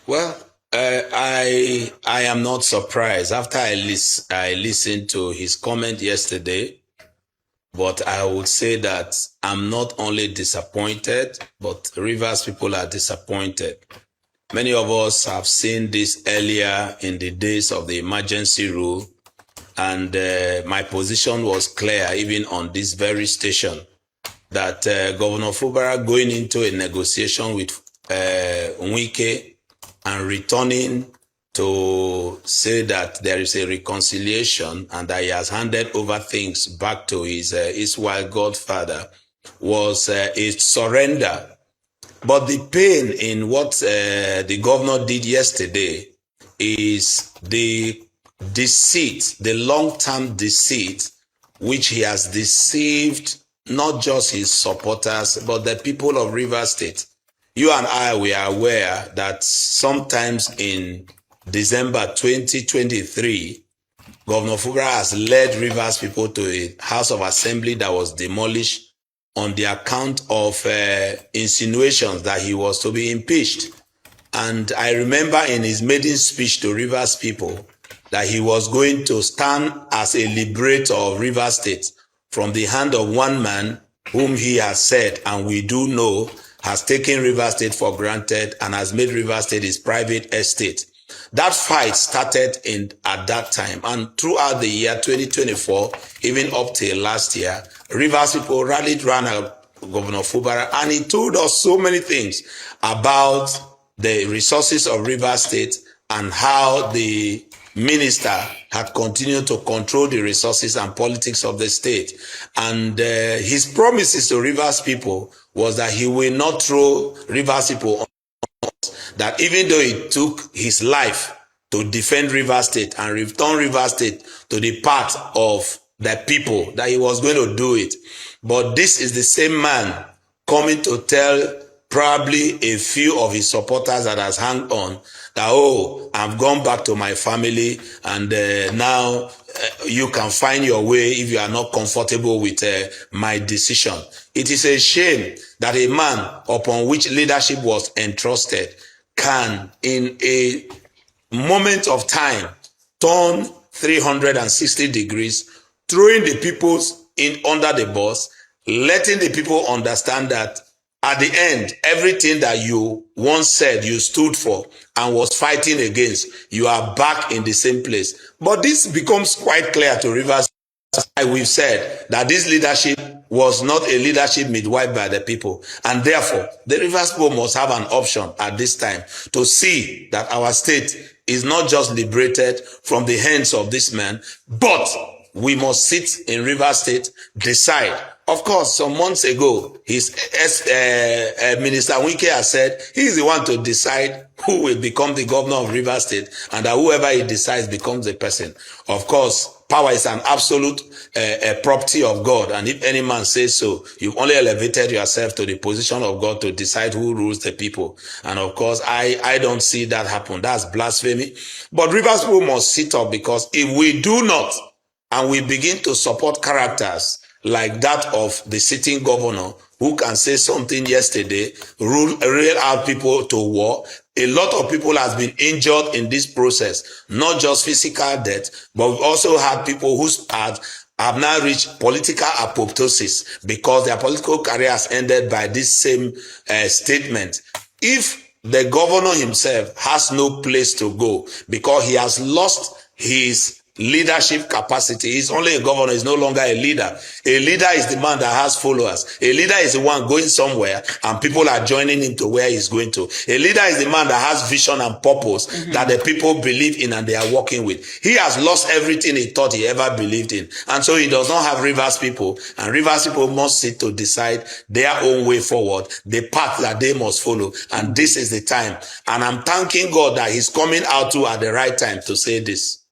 Well, I am not surprised after I listened to his comment yesterday, but I would say that I'm not only disappointed, but Rivers people are disappointed. Many of us have seen this earlier in the days of the emergency rule, and my position was clear even on this very station that Governor FUBARA going into a negotiation with Wike and returning to say that there is a reconciliation and that he has handed over things back to his wild godfather was a surrender. But the pain in what the governor did yesterday is the deceit, the long-term deceit, which he has deceived not just his supporters, but the people of Rivers State. You and I, we are aware that sometimes in December 2023, Governor FUBARA has led Rivers people to a House of Assembly that was demolished on the account of insinuations that he was to be impeached. And I remember in his maiden speech to Rivers people that he was going to stand as a liberator of Rivers State from the hand of one man whom he has said, and we do know, has taken Rivers State for granted and has made Rivers State his private estate. That fight started at that time, and throughout the year 2024, even up till last year, Rivers people rallied around Governor FUBARA, and he told us so many things about the resources of Rivers State and how the minister had continued to control the resources and politics of the state. And his promises to Rivers people was that he will not throw Rivers people on, that even though it took his life to defend Rivers State and return Rivers State to the path of the people, that he was going to do it. But this is the same man coming to tell probably a few of his supporters that has hung on that, oh, I've gone back to my family, and now you can find your way if you are not comfortable with my decision. It is a shame that a man upon which leadership was entrusted can, in a moment of time, turn 360 degrees, throwing the people in under the bus, letting the people understand that at the end, everything that you once said you stood for and was fighting against, you are back in the same place. But this becomes quite clear to Rivers. We've said that this leadership was not a leadership midwiped by the people, and therefore the Rivers people must have an option at this time to see that our state is not just liberated from the hands of this man, but we must sit in Rivers State, decide. Of course, some months ago, his Minister Wike has said he is the one to decide who will become the governor of Rivers State, and that whoever he decides becomes the person. Of course, power is an absolute property of God, and if any man says so, you've only elevated yourself to the position of God to decide who rules the people. And of course, I don't see that happen. That's blasphemy. But Rivers people must sit up, because if we do not, and we begin to support characters like that of the sitting governor, who can say something yesterday, rail out people to war. A lot of people has been injured in this process, not just physical death, but we've also had people who have now reached political apoptosis because their political careers ended by this same statement. If the governor himself has no place to go because he has lost his leadership capacity, he's only a governor, he's no longer a leader. A leader is the man that has followers. A leader is the one going somewhere and people are joining him to where he's going to. A leader is the man that has vision and purpose that the people believe in and they are working with. He has lost everything he thought he ever believed in, and so he does not have Rivers people, and Rivers people must sit to decide their own way forward, the path that they must follow. And this is the time, and I'm thanking God that he's coming out to at the right time to say this.